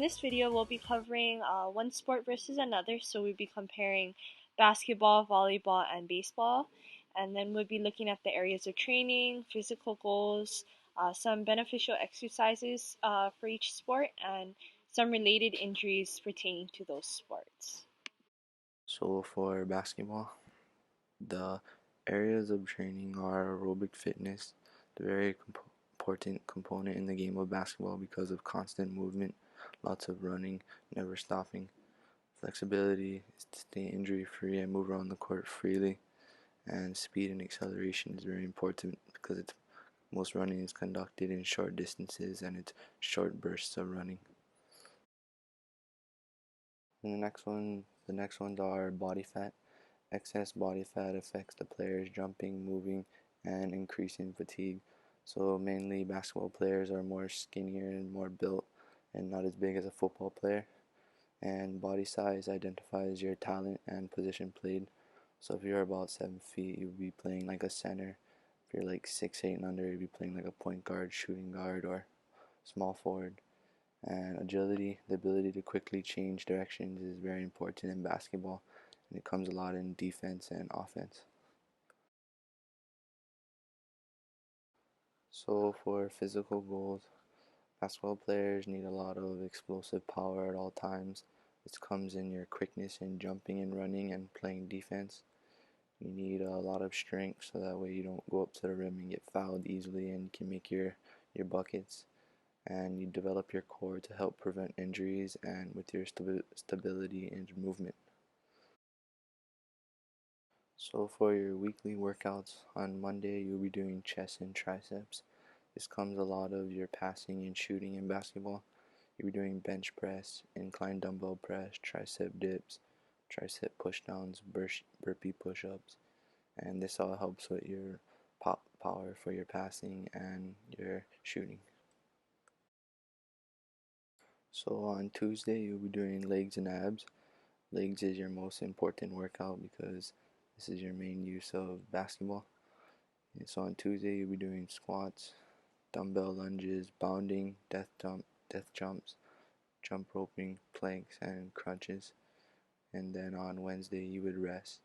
this video, we'll be covering one sport versus another. So we'll be comparing basketball, volleyball, and baseball. And then we'll be looking at the areas of training, physical goals, some beneficial exercises for each sport, and some related injuries pertaining to those sports. So for basketball, the areas of training are aerobic fitness, the very important component in the game of basketball because of constant movement, lots of running, never stopping. Flexibility is to stay injury free and move around the court freely, and speed and acceleration is very important because most running is conducted in short distances and it's short bursts of running. And the next ones are body fat. Excess body fat affects the players jumping, moving, and increasing fatigue. So mainly basketball players are more skinnier and more built and not as big as a football player. And body size identifies your talent and position played. So if you're about 7 feet, you'll be playing like a center. If you're like 6'8" and under, you'll be playing like a point guard, shooting guard, or small forward. And agility, the ability to quickly change directions, is very important in basketball, and it comes a lot in defense and offense. So for physical goals, basketball players need a lot of explosive power at all times. This comes in your quickness in jumping and running and playing defense. You need a lot of strength so that way you don't go up to the rim and get fouled easily and you can make your buckets. And you develop your core to help prevent injuries and with your stability and movement. So for your weekly workouts, on Monday you'll be doing chest and triceps. This comes a lot of your passing and shooting in basketball. You'll be doing bench press, incline dumbbell press, tricep dips, tricep pushdowns, burpee push-ups, and this all helps with your power for your passing and your shooting. So on Tuesday you'll be doing legs and abs. Legs is your most important workout because this is your main use of basketball. And so on Tuesday you'll be doing squats, dumbbell lunges, bounding, death jumps, jump roping, planks, and crunches. And then on Wednesday you would rest.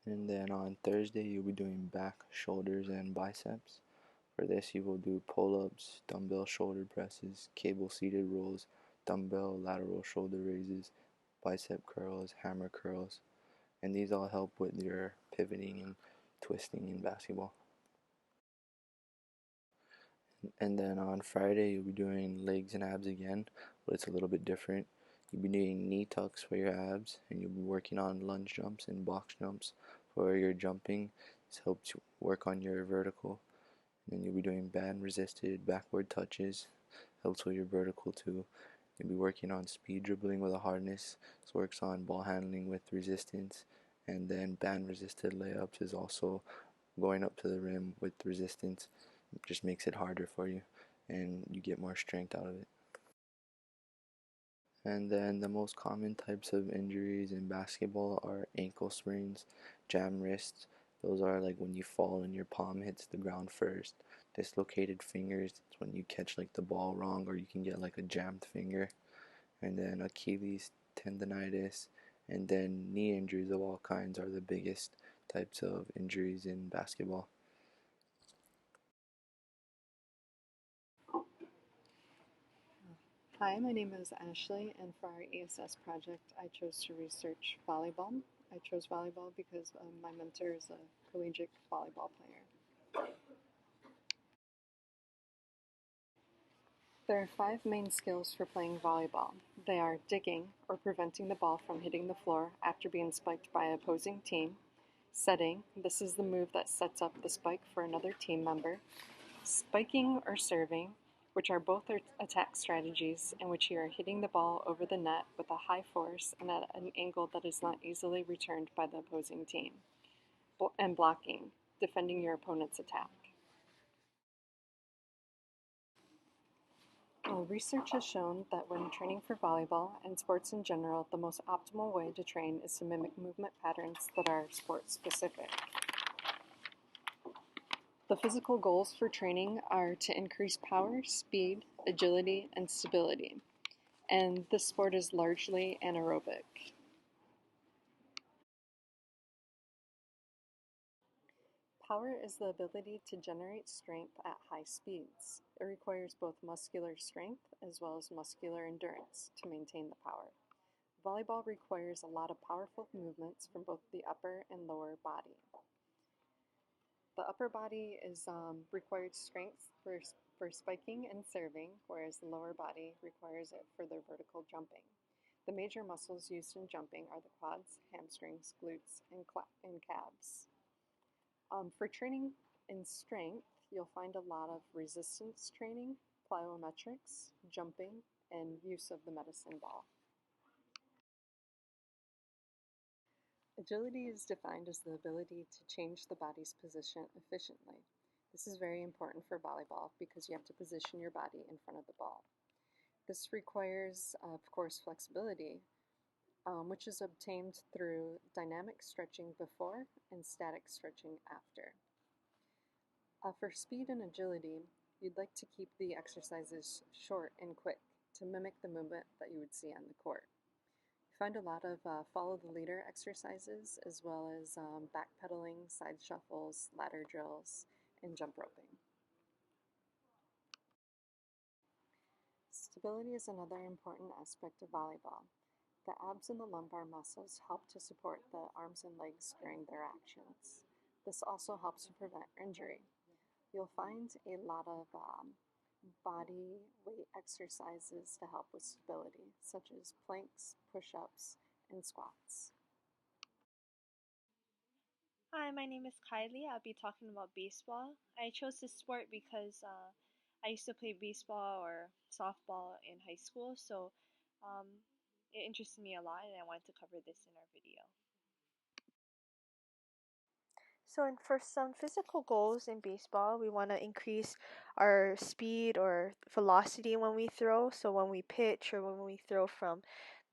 And then on Thursday you'll be doing back, shoulders, and biceps. For this you will do pull-ups, dumbbell shoulder presses, cable seated rolls, dumbbell lateral shoulder raises, bicep curls, hammer curls, and these all help with your pivoting and twisting in basketball. And then on Friday you'll be doing legs and abs again, but it's a little bit different. You'll be doing knee tucks for your abs, and you'll be working on lunge jumps and box jumps for your jumping. This helps you work on your vertical. And then you'll be doing band resisted backward touches, helps with your vertical too. You'll be working on speed dribbling with a harness. This works on ball handling with resistance. And then band resisted layups is also going up to the rim with resistance. It just makes it harder for you and you get more strength out of it. And then the most common types of injuries in basketball are ankle sprains, jam wrists. Those are like when you fall and your palm hits the ground first. Dislocated fingers, it's when you catch like the ball wrong or you can get like a jammed finger. And then Achilles tendonitis, and then knee injuries of all kinds are the biggest types of injuries in basketball. Hi, my name is Ashley, and for our ESS project, I chose to research volleyball. I chose volleyball because my mentor is a collegiate volleyball player. There are 5 main skills for playing volleyball. They are digging, or preventing the ball from hitting the floor after being spiked by an opposing team. Setting, this is the move that sets up the spike for another team member. Spiking or serving, which are both attack strategies in which you are hitting the ball over the net with a high force and at an angle that is not easily returned by the opposing team. And blocking, defending your opponent's attack. Well, research has shown that when training for volleyball and sports in general, the most optimal way to train is to mimic movement patterns that are sport specific. The physical goals for training are to increase power, speed, agility, and stability. And this sport is largely anaerobic. Power is the ability to generate strength at high speeds. It requires both muscular strength as well as muscular endurance to maintain the power. Volleyball requires a lot of powerful movements from both the upper and lower body. The upper body is required strength for spiking and serving, whereas the lower body requires it for their vertical jumping. The major muscles used in jumping are the quads, hamstrings, glutes, and calves. For training in strength, you'll find a lot of resistance training, plyometrics, jumping, and use of the medicine ball. Agility is defined as the ability to change the body's position efficiently. This is very important for volleyball because you have to position your body in front of the ball. This requires, of course, flexibility, which is obtained through dynamic stretching before and static stretching after. For speed and agility, you'd like to keep the exercises short and quick to mimic the movement that you would see on the court. You find a lot of follow the leader exercises as well as backpedaling, side shuffles, ladder drills, and jump roping. Stability is another important aspect of volleyball. The abs and the lumbar muscles help to support the arms and legs during their actions. This also helps to prevent injury. You'll find a lot of body weight exercises to help with stability, such as planks, push-ups, and squats. Hi, my name is Kylie. I'll be talking about baseball. I chose this sport because I used to play baseball or softball in high school, so um, it interested me a lot and I wanted to cover this in our video. For some physical goals in baseball, we want to increase our speed or velocity when we throw. So when we pitch or when we throw from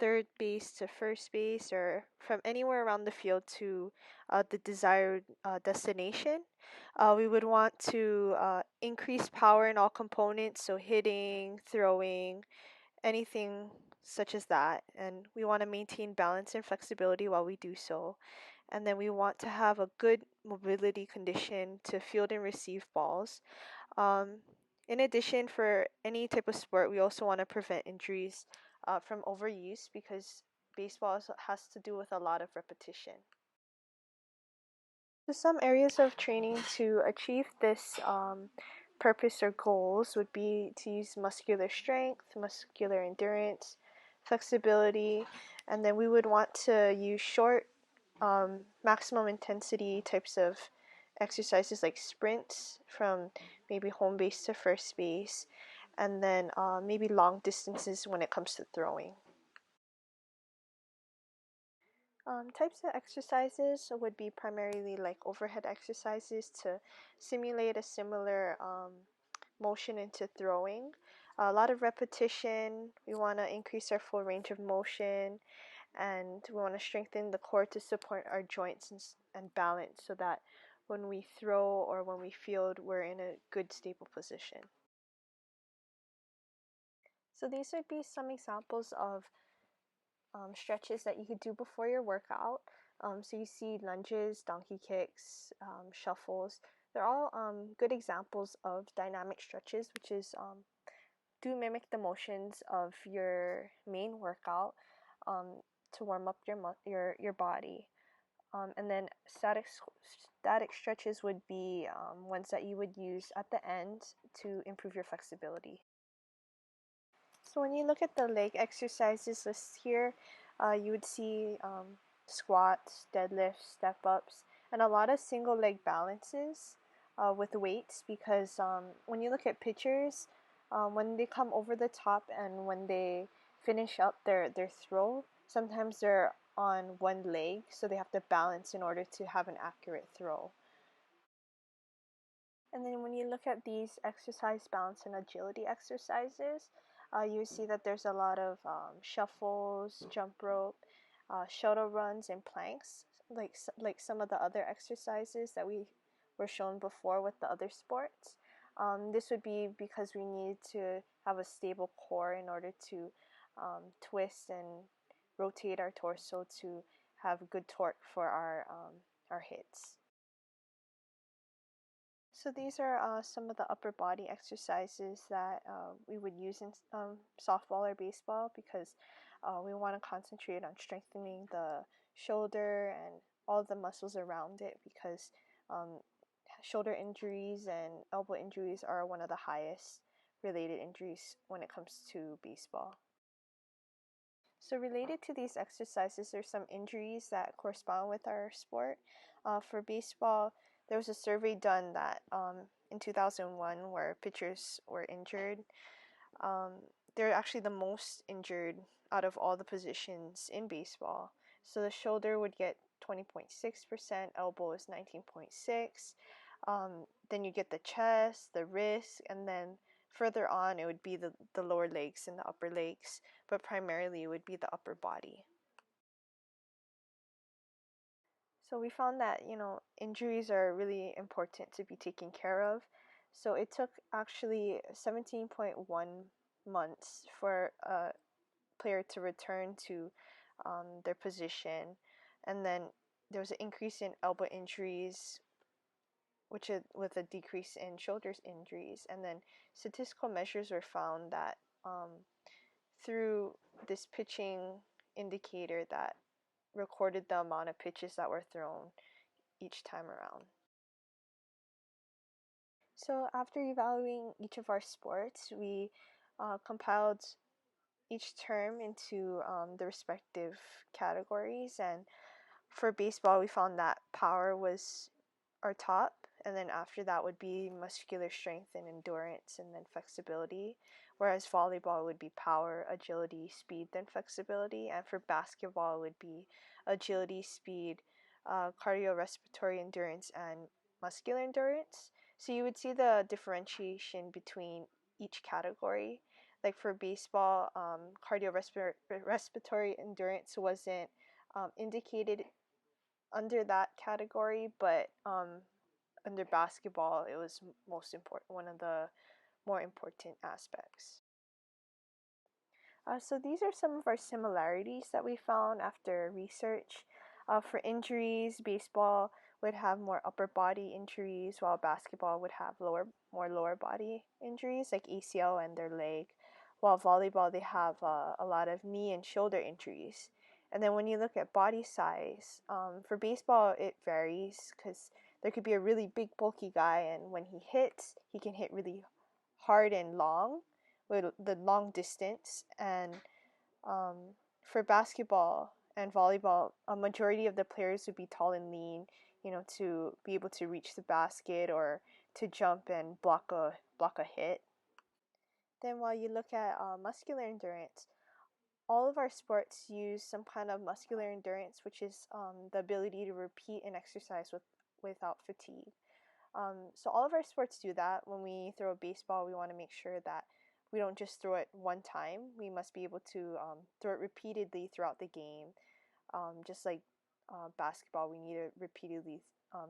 third base to first base or from anywhere around the field to the desired destination, we would want to increase power in all components. So hitting, throwing, anything such as that. And we want to maintain balance and flexibility while we do so. And then we want to have a good mobility condition to field and receive balls. Um, in addition, for any type of sport, we also want to prevent injuries from overuse because baseball has to do with a lot of repetition. So some areas of training to achieve this purpose or goals would be to use muscular strength, muscular endurance, flexibility, and then we would want to use short maximum intensity types of exercises like sprints from maybe home base to first base, and then maybe long distances when it comes to throwing. Types of exercises would be primarily like overhead exercises to simulate a similar motion into throwing. A lot of repetition. We want to increase our full range of motion, and we want to strengthen the core to support our joints and balance so that when we throw or when we field, we're in a good stable position. So these would be some examples of stretches that you could do before your workout. So you see lunges, donkey kicks, shuffles. They're all good examples of dynamic stretches, which is do mimic the motions of your main workout to warm up your body. And then static stretches would be ones that you would use at the end to improve your flexibility. So when you look at the leg exercises list here, you would see squats, deadlifts, step-ups, and a lot of single leg balances with weights because when you look at pitchers, when they come over the top and when they finish up their throw, sometimes they're on one leg, so they have to balance in order to have an accurate throw. And then when you look at these exercise balance and agility exercises, you see that there's a lot of shuffles, jump rope, shuttle runs, and planks, like some of the other exercises that we were shown before with the other sports. This would be because we need to have a stable core in order to twist and rotate our torso to have good torque for our hits. So these are some of the upper body exercises that we would use in softball or baseball because we want to concentrate on strengthening the shoulder and all the muscles around it because um, shoulder injuries and elbow injuries are one of the highest related injuries when it comes to baseball. So related to these exercises, there's some injuries that correspond with our sport. For baseball, there was a survey done that in 2001 where pitchers were injured. They're actually the most injured out of all the positions in baseball. So the shoulder would get 20.6%, elbow is 19.6. Then you get the chest, the wrist, and then further on it would be the lower legs and the upper legs, but primarily it would be the upper body. So we found that, injuries are really important to be taken care of. So it took actually 17.1 months for a player to return to their position. And then there was an increase in elbow injuries, which is with a decrease in shoulders injuries. And then statistical measures were found that through this pitching indicator that recorded the amount of pitches that were thrown each time around. So after evaluating each of our sports, we compiled each term into the respective categories. And for baseball, we found that power was our top, and then after that would be muscular strength and endurance, and then flexibility. Whereas volleyball would be power, agility, speed, then flexibility. And for basketball, it would be agility, speed, cardiorespiratory endurance, and muscular endurance. So you would see the differentiation between each category. Like for baseball, cardiorespiratory endurance wasn't indicated under that category, but under basketball, it was most important, one of the more important aspects. So these are some of our similarities that we found after research. For injuries, baseball would have more upper body injuries, while basketball would have more lower body injuries like ACL and their leg. While volleyball, they have a lot of knee and shoulder injuries. And then when you look at body size, for baseball, it varies because there could be a really big, bulky guy, and when he hits, he can hit really hard and long with the long distance. And for basketball and volleyball, a majority of the players would be tall and lean, to be able to reach the basket or to jump and block a hit. Then while you look at muscular endurance, all of our sports use some kind of muscular endurance, which is the ability to repeat an exercise without fatigue. So all of our sports do that. When we throw a baseball, we want to make sure that we don't just throw it one time. We must be able to throw it repeatedly throughout the game. Just like basketball, we need to repeatedly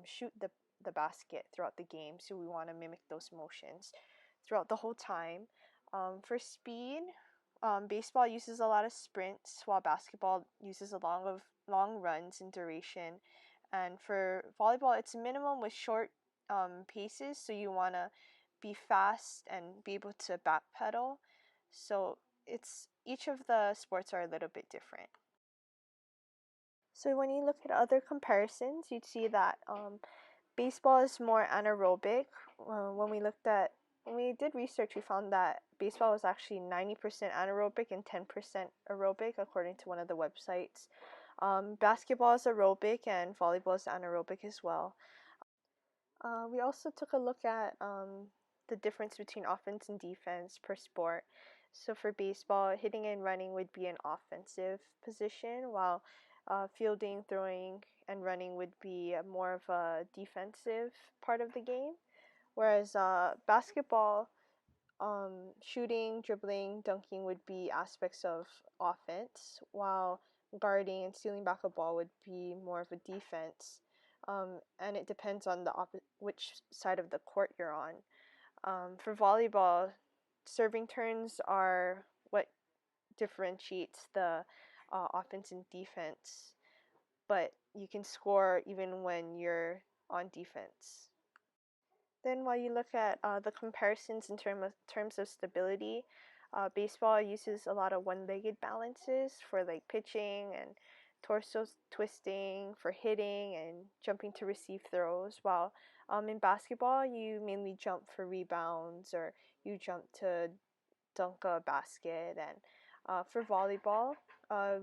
shoot the basket throughout the game. So we want to mimic those motions throughout the whole time. For speed, baseball uses a lot of sprints, while basketball uses a lot of long runs in duration. And for volleyball, it's minimum with short paces, so you want to be fast and be able to backpedal. So it's each of the sports are a little bit different. So when you look at other comparisons, you'd see that baseball is more anaerobic. When we did research, we found that baseball was actually 90% anaerobic and 10% aerobic, according to one of the websites. Basketball is aerobic and volleyball is anaerobic as well. We also took a look at the difference between offense and defense per sport. So for baseball, hitting and running would be an offensive position, while fielding, throwing, and running would be more of a defensive part of the game. Whereas basketball, shooting, dribbling, dunking would be aspects of offense, while guarding and stealing back a ball would be more of a defense. and it depends on which side of the court you're on. For volleyball, serving turns are what differentiates the offense and defense, but you can score even when you're on defense. Then while you look at the comparisons in terms of stability, baseball uses a lot of one-legged balances for like pitching and torso twisting for hitting and jumping to receive throws, while in basketball you mainly jump for rebounds or you jump to dunk a basket. And for volleyball,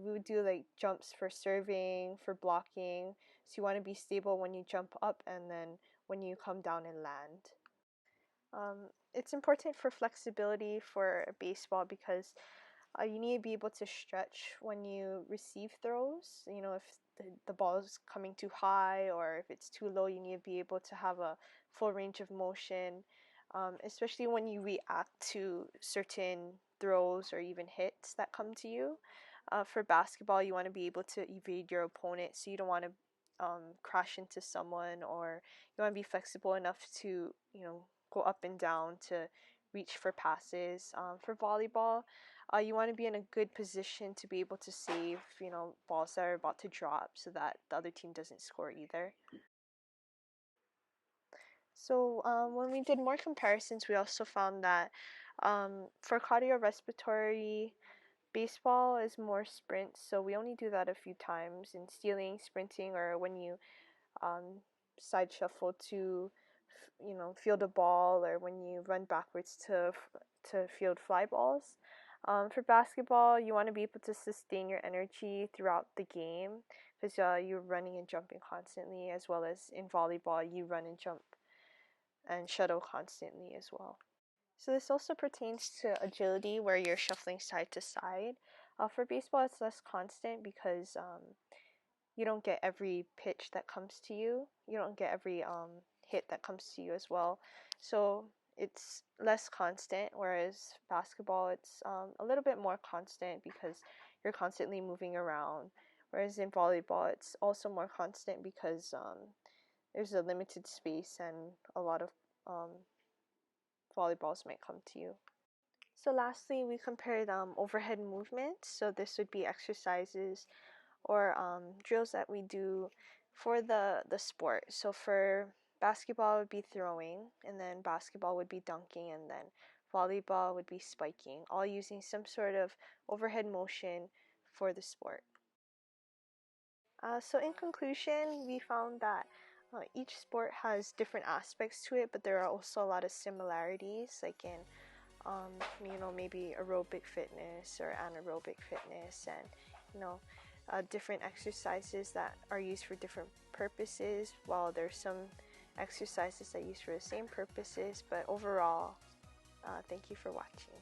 we would do like jumps for serving, for blocking. So you want to be stable when you jump up and then when you come down and land. It's important for flexibility for baseball because you need to be able to stretch when you receive throws. You know, if the ball is coming too high or if it's too low, you need to be able to have a full range of motion, especially when you react to certain throws or even hits that come to you. For basketball, you want to be able to evade your opponent, so you don't want to crash into someone, or you want to be flexible enough to, go up and down to reach for passes. For volleyball, you want to be in a good position to be able to save, balls that are about to drop so that the other team doesn't score either. So when we did more comparisons, we also found that for cardiorespiratory, baseball is more sprints, so we only do that a few times in stealing, sprinting, or when you um, side shuffle to, field a ball, or when you run backwards to field fly balls. For basketball, you want to be able to sustain your energy throughout the game because you're running and jumping constantly, as well as in volleyball, you run and jump and shuttle constantly as well. So this also pertains to agility, where you're shuffling side to side. For baseball, it's less constant because you don't get every pitch that comes to you. You don't get every hit that comes to you as well. So it's less constant, whereas basketball, it's a little bit more constant because you're constantly moving around. Whereas in volleyball, it's also more constant because there's a limited space and a lot of volleyballs might come to you. So lastly, we compared overhead movements. So this would be exercises or drills that we do for the sport. So for basketball would be throwing, and then basketball would be dunking, and then volleyball would be spiking, all using some sort of overhead motion for the sport. So in conclusion, we found that each sport has different aspects to it, but there are also a lot of similarities, like in maybe aerobic fitness or anaerobic fitness, and different exercises that are used for different purposes, while there's some exercises that are used for the same purposes. But overall, thank you for watching.